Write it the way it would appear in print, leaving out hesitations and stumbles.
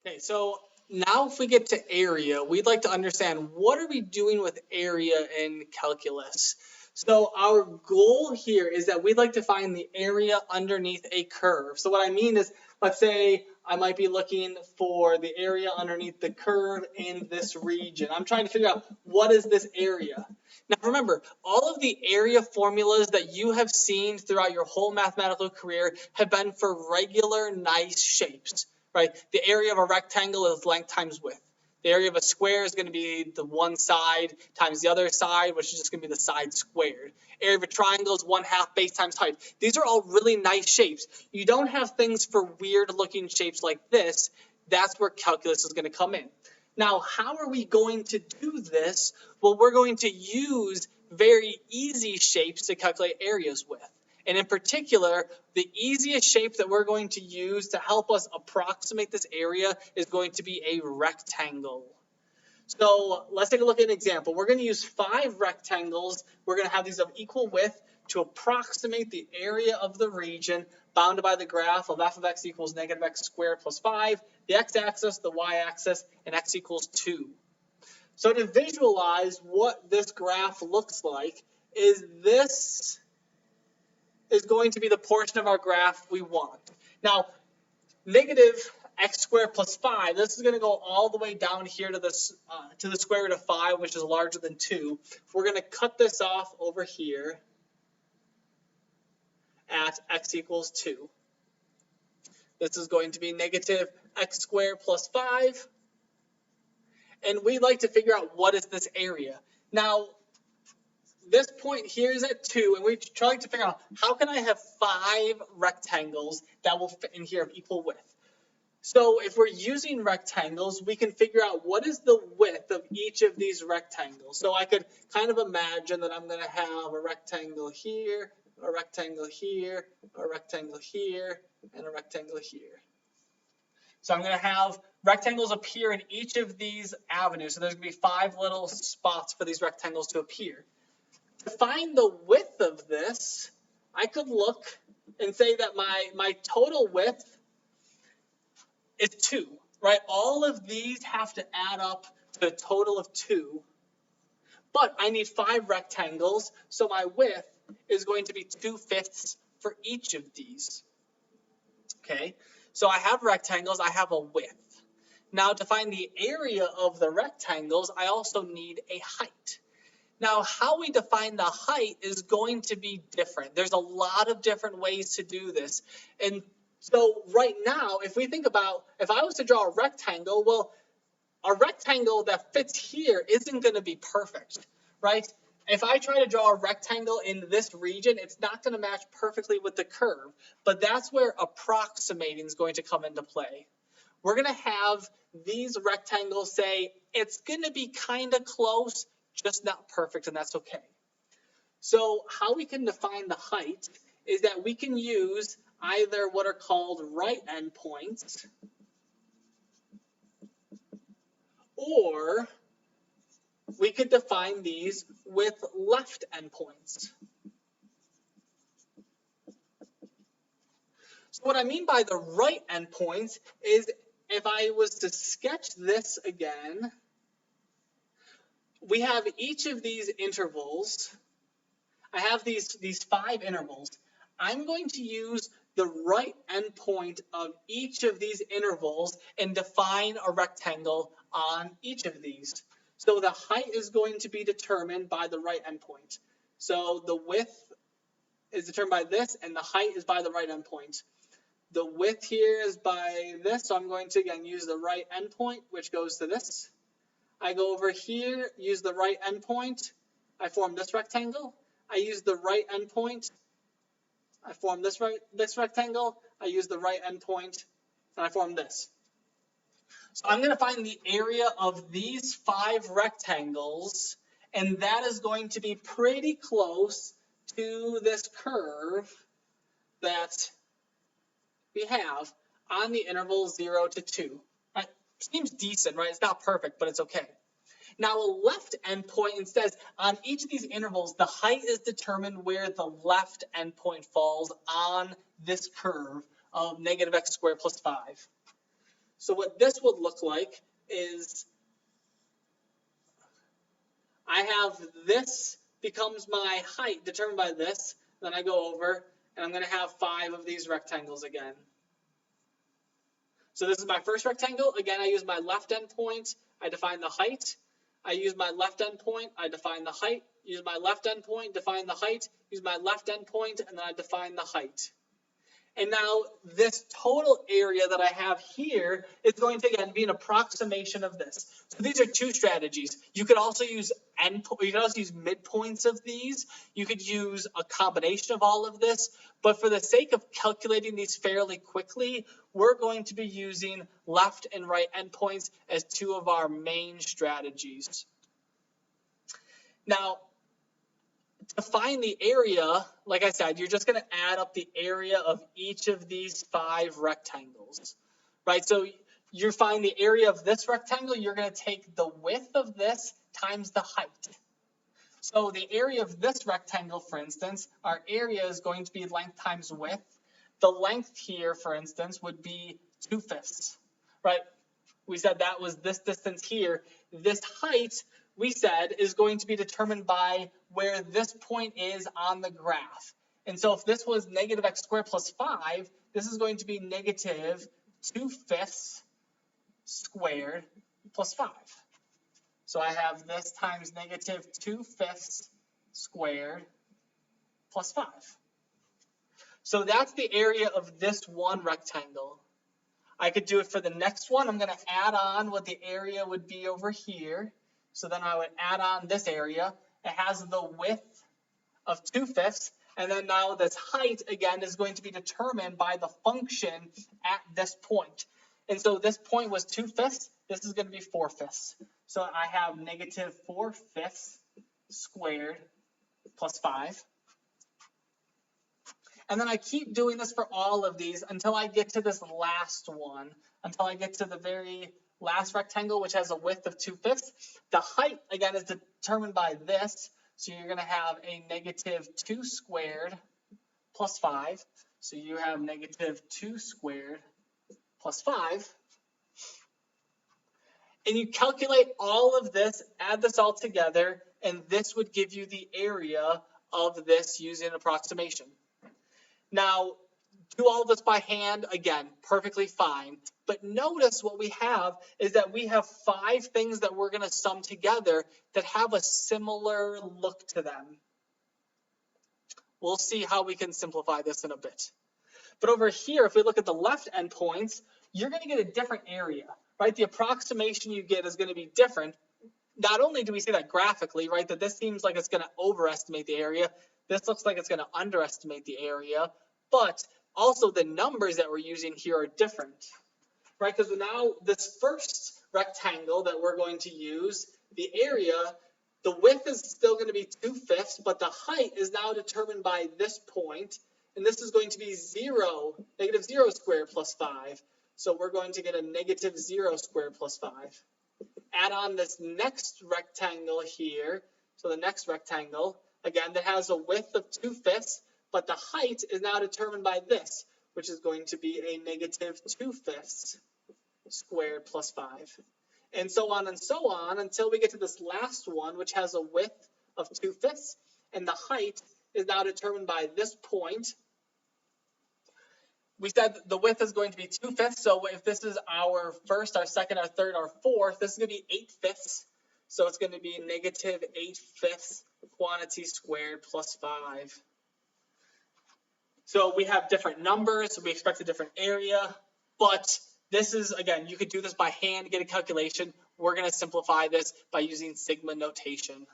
Okay, so now if we get to area, we'd like to understand what are we doing with area in calculus. So our goal here is that we'd like to find the area underneath a curve. So what I mean is, let's say I might be looking for the area underneath the curve in this region. I'm trying to figure out what is this area. Now remember, all of the area formulas that you have seen throughout your whole mathematical career have been for regular, nice shapes. Right? The area of a rectangle is length times width. The area of a square is going to be the one side times the other side, which is just going to be the side squared. Area of a triangle is 1/2 base times height. These are all really nice shapes. You don't have things for weird looking shapes like this. That's where calculus is going to come in. Now, how are we going to do this? Well, we're going to use very easy shapes to calculate areas with. And in particular, the easiest shape that we're going to use to help us approximate this area is going to be a rectangle. So let's take a look at an example. We're going to use 5 rectangles. We're going to have these of equal width to approximate the area of the region bounded by the graph of f of x equals negative x squared plus 5, the x-axis, the y-axis, and x equals 2. So to visualize what this graph looks like is this is going to be the portion of our graph we want. Now, negative x squared plus 5, this is going to go all the way down here to the square root of 5, which is larger than 2. We're going to cut this off over here at x equals 2. This is going to be negative x squared plus 5. And we'd like to figure out what is this area. Now, this point here is at 2, and we're trying to figure out how can I have 5 rectangles that will fit in here of equal width. So if we're using rectangles, we can figure out what is the width of each of these rectangles. So I could kind of imagine that I'm going to have a rectangle here, a rectangle here, a rectangle here, and a rectangle here. So I'm going to have rectangles appear in each of these avenues. So there's going to be 5 little spots for these rectangles to appear. To find the width of this, I could look and say that my total width is 2, right? All of these have to add up to a total of 2. But I need 5 rectangles, so my width is going to be 2/5 for each of these. Okay, so I have rectangles, I have a width. Now to find the area of the rectangles, I also need a height. Now, how we define the height is going to be different. There's a lot of different ways to do this. And so right now, if we think about, if I was to draw a rectangle, well, a rectangle that fits here isn't going to be perfect, right? If I try to draw a rectangle in this region, it's not going to match perfectly with the curve. But that's where approximating is going to come into play. We're going to have these rectangles say it's going to be kind of close, just not perfect, and that's okay. So how we can define the height is that we can use either what are called right endpoints, or we could define these with left endpoints. So what I mean by the right endpoints is if I was to sketch this again, we have each of these intervals. I have these 5 intervals. I'm going to use the right endpoint of each of these intervals and define a rectangle on each of these. So the height is going to be determined by the right endpoint. So the width is determined by this, and the height is by the right endpoint. The width here is by this, so I'm going to, again, use the right endpoint, which goes to this. I go over here, use the right endpoint, I form this rectangle. I use the right endpoint, I form this rectangle. I use the right endpoint, and I form this. So I'm going to find the area of these 5 rectangles, and that is going to be pretty close to this curve that we have on the interval 0 to 2. Right? Seems decent, right? It's not perfect, but it's okay. Now a left endpoint instead, on each of these intervals, the height is determined where the left endpoint falls on this curve of negative x squared plus 5. So what this would look like is I have this becomes my height determined by this. Then I go over and I'm going to have 5 of these rectangles again. So this is my first rectangle. Again, I use my left endpoint. I define the height. I use my left endpoint. I define the height. Use my left endpoint, define the height. Use my left endpoint, and then I define the height. And now this total area that I have here is going to, again, be an approximation of this. So these are 2 strategies. You could also use midpoints of these. You could use a combination of all of this. But for the sake of calculating these fairly quickly, we're going to be using left and right endpoints as 2 of our main strategies. Now, to find the area, like I said, you're just going to add up the area of each of these 5 rectangles, right? So you find the area of this rectangle, you're going to take the width of this times the height. So the area of this rectangle, for instance, our area is going to be length times width. The length here, for instance, would be 2/5, right? We said that was this distance here. This height, we said, is going to be determined by where this point is on the graph. And so if this was negative x squared plus 5, this is going to be negative 2/5 squared plus 5. So I have this times negative 2/5 squared plus 5. So that's the area of this one rectangle. I could do it for the next one. I'm going to add on what the area would be over here. So then I would add on this area. It has the width of 2/5, and then now this height, again, is going to be determined by the function at this point. And so this point was 2/5. This is going to be 4/5. So I have negative 4/5 squared plus 5. And then I keep doing this for all of these until I get to this last one, until I get to the very last rectangle, which has a width of 2/5. The height, again, is determined by this. So you're going to have a negative 2 squared plus 5. So you have negative 2 squared plus 5. And you calculate all of this, add this all together, and this would give you the area of this using approximation. Now, do all this by hand, again, perfectly fine. But notice what we have is that we have 5 things that we're going to sum together that have a similar look to them. We'll see how we can simplify this in a bit. But over here, if we look at the left endpoints, you're going to get a different area, right? The approximation you get is going to be different. Not only do we see that graphically, right, that this seems like it's going to overestimate the area, this looks like it's going to underestimate the area, but also the numbers that we're using here are different, right? Because now this first rectangle that we're going to use, the area, the width is still going to be 2/5, but the height is now determined by this point, and this is going to be negative 0 squared plus 5. So we're going to get a negative 0 squared plus 5. Add on this next rectangle here, so the next rectangle, again, that has a width of 2/5, but the height is now determined by this, which is going to be a negative 2/5 squared plus 5. And so on until we get to this last one, which has a width of 2/5, and the height is now determined by this point. We said the width is going to be 2/5, so if this is our first, our second, our third, our fourth, this is going to be 8/5. So it's going to be negative 8/5 quantity squared plus 5. So we have different numbers, so we expect a different area, but this is, again, you could do this by hand, get a calculation. We're going to simplify this by using sigma notation.